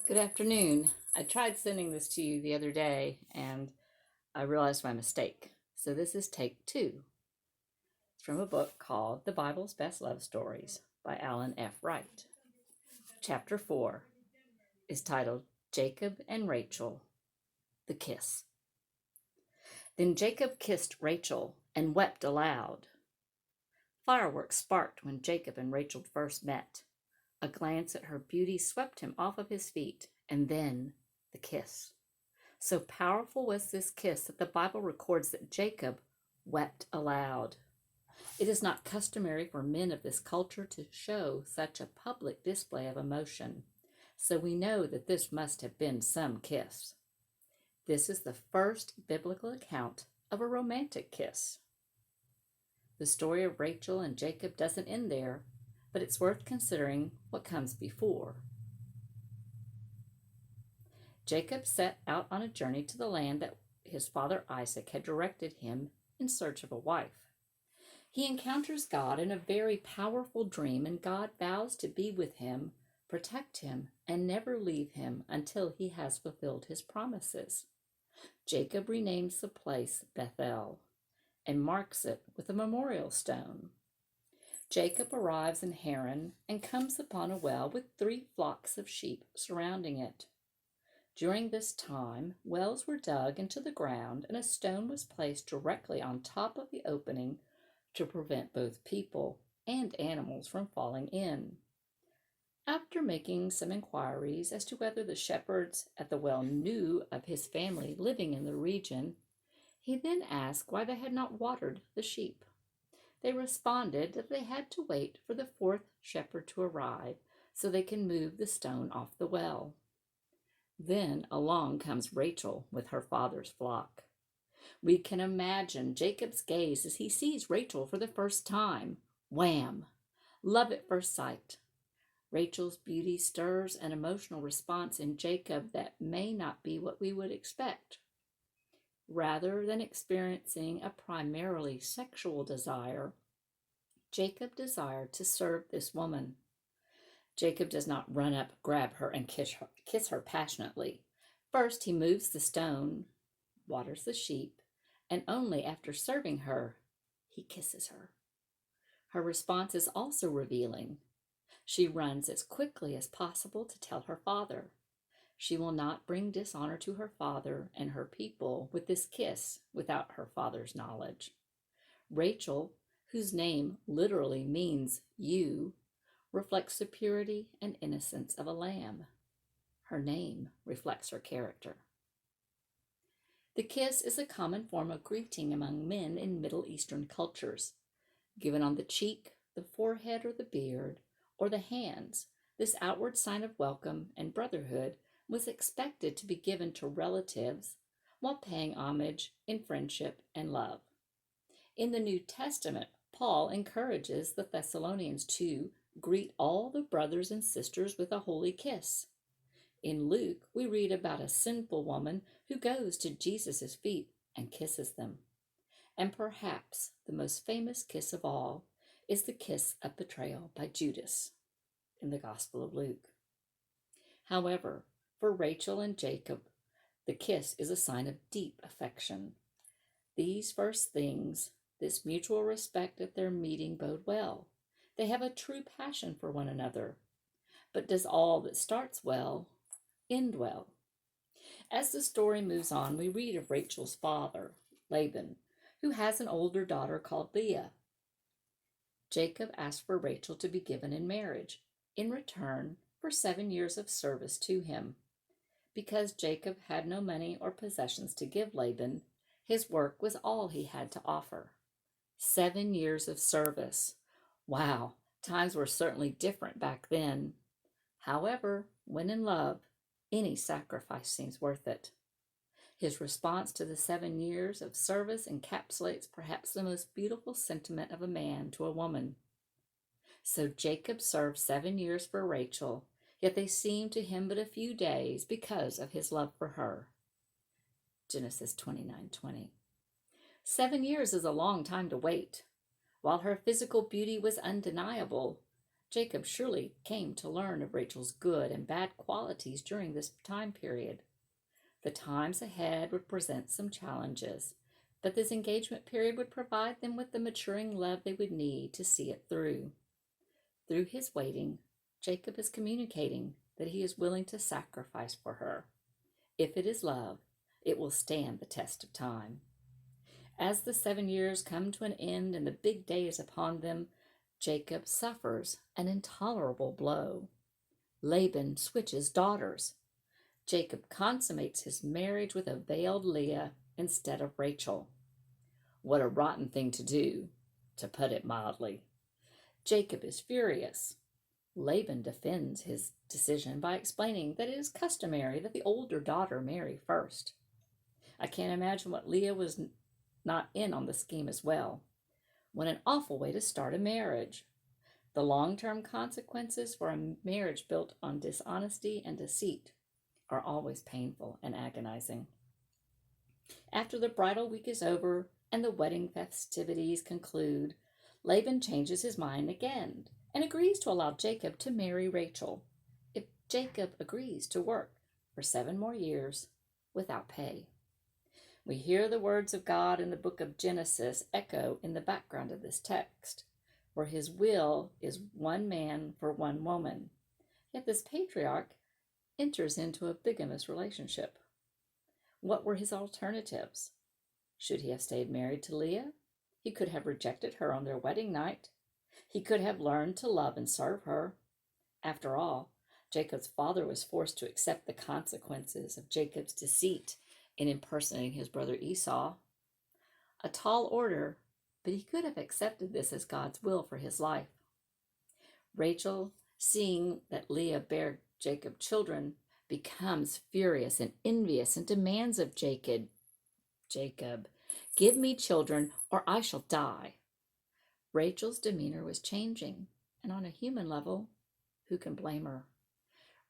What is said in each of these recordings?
Good afternoon. I tried sending this to you the other day and I realized my mistake. So this is take two. It's from a book called The Bible's Best Love Stories by Alan F. Wright. Chapter 4 is titled Jacob and Rachel, the Kiss. Then Jacob kissed Rachel and wept aloud. Fireworks sparked when Jacob and Rachel first met. A glance at her beauty swept him off of his feet, and then the kiss. So powerful was this kiss that the Bible records that Jacob wept aloud. It is not customary for men of this culture to show such a public display of emotion, so we know that this must have been some kiss. This is the first biblical account of a romantic kiss. The story of Rachel and Jacob doesn't end there, but it's worth considering what comes before. Jacob set out on a journey to the land that his father Isaac had directed him in search of a wife. He encounters God in a very powerful dream, and God vows to be with him, protect him, and never leave him until he has fulfilled his promises. Jacob renames the place Bethel and marks it with a memorial stone. Jacob arrives in Haran and comes upon a well with 3 flocks of sheep surrounding it. During this time, wells were dug into the ground and a stone was placed directly on top of the opening to prevent both people and animals from falling in. After making some inquiries as to whether the shepherds at the well knew of his family living in the region, he then asked why they had not watered the sheep. They responded that they had to wait for the 4th shepherd to arrive so they can move the stone off the well. Then along comes Rachel with her father's flock. We can imagine Jacob's gaze as he sees Rachel for the first time. Wham! Love at first sight. Rachel's beauty stirs an emotional response in Jacob that may not be what we would expect. Rather than experiencing a primarily sexual desire, Jacob desired to serve this woman. Jacob does not run up, grab her, and kiss her passionately. First, he moves the stone, waters the sheep, and only after serving her, he kisses her. Her response is also revealing. She runs as quickly as possible to tell her father. She will not bring dishonor to her father and her people with this kiss without her father's knowledge. Rachel, whose name literally means ewe, reflects the purity and innocence of a lamb. Her name reflects her character. The kiss is a common form of greeting among men in Middle Eastern cultures. Given on the cheek, the forehead or the beard, or the hands, this outward sign of welcome and brotherhood was expected to be given to relatives while paying homage in friendship and love. In the New Testament, Paul encourages the Thessalonians to greet all the brothers and sisters with a holy kiss. In Luke, we read about a sinful woman who goes to Jesus' feet and kisses them. And perhaps the most famous kiss of all is the kiss of betrayal by Judas in the Gospel of Luke. However, for Rachel and Jacob, the kiss is a sign of deep affection. These first things, this mutual respect at their meeting, bode well. They have a true passion for one another. But does all that starts well end well? As the story moves on, we read of Rachel's father, Laban, who has an older daughter called Leah. Jacob asked for Rachel to be given in marriage in return for 7 years of service to him. Because Jacob had no money or possessions to give Laban, his work was all he had to offer. 7 years of service. Wow, times were certainly different back then. However, when in love, any sacrifice seems worth it. His response to the 7 years of service encapsulates perhaps the most beautiful sentiment of a man to a woman. So Jacob served 7 years for Rachel, yet they seemed to him but a few days because of his love for her. Genesis 29:20. 7 years is a long time to wait. While her physical beauty was undeniable, Jacob surely came to learn of Rachel's good and bad qualities during this time period. The times ahead would present some challenges, but this engagement period would provide them with the maturing love they would need to see it through. Through his waiting, Jacob is communicating that he is willing to sacrifice for her. If it is love, it will stand the test of time. As the 7 years come to an end and the big day is upon them, Jacob suffers an intolerable blow. Laban switches daughters. Jacob consummates his marriage with a veiled Leah instead of Rachel. What a rotten thing to do, to put it mildly. Jacob is furious. Laban defends his decision by explaining that it is customary that the older daughter marry first. I can't imagine what Leah was not in on the scheme as well. What an awful way to start a marriage. The long-term consequences for a marriage built on dishonesty and deceit are always painful and agonizing. After the bridal week is over and the wedding festivities conclude, Laban changes his mind again and agrees to allow Jacob to marry Rachel if Jacob agrees to work for 7 more years without pay. We hear the words of God in the book of Genesis echo in the background of this text, where his will is 1 man for 1 woman. Yet this patriarch enters into a bigamous relationship. What were his alternatives? Should he have stayed married to Leah? He could have rejected her on their wedding night. He could have learned to love and serve her. After all, Jacob's father was forced to accept the consequences of Jacob's deceit in impersonating his brother Esau. A tall order, but he could have accepted this as God's will for his life. Rachel, seeing that Leah bare Jacob children, becomes furious and envious and demands of Jacob, give me children or I shall die. Rachel's demeanor was changing, and on a human level, who can blame her?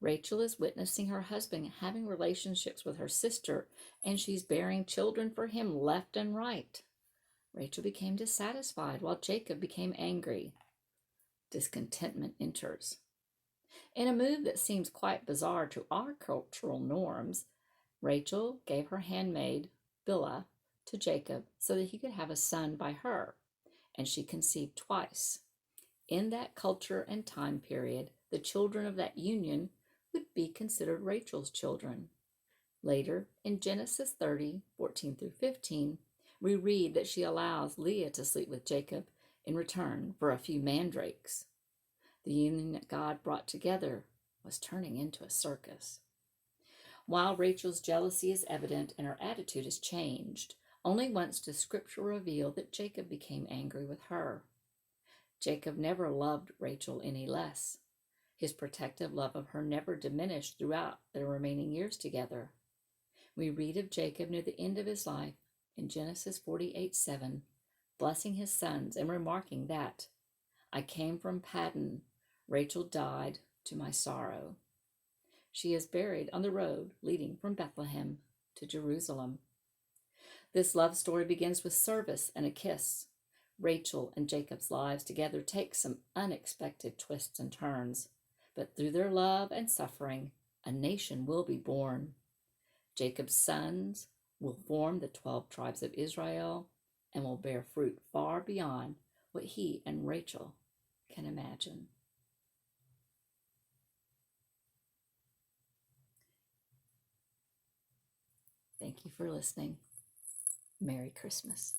Rachel is witnessing her husband having relationships with her sister, and she's bearing children for him left and right. Rachel became dissatisfied while Jacob became angry. Discontentment enters. In a move that seems quite bizarre to our cultural norms, Rachel gave her handmaid, Bilhah, to Jacob so that he could have a son by her, and she conceived twice. In that culture and time period, the children of that union would be considered Rachel's children. Later, in Genesis 30:14 through 15, we read that she allows Leah to sleep with Jacob in return for a few mandrakes. The union that God brought together was turning into a circus. While Rachel's jealousy is evident and her attitude has changed, only once does Scripture reveal that Jacob became angry with her. Jacob never loved Rachel any less. His protective love of her never diminished throughout their remaining years together. We read of Jacob near the end of his life in Genesis 48:7, blessing his sons and remarking that, I came from Paddan, Rachel died to my sorrow. She is buried on the road leading from Bethlehem to Jerusalem. This love story begins with service and a kiss. Rachel and Jacob's lives together take some unexpected twists and turns, but through their love and suffering, a nation will be born. Jacob's sons will form the 12 tribes of Israel and will bear fruit far beyond what he and Rachel can imagine. Thank you for listening. Merry Christmas.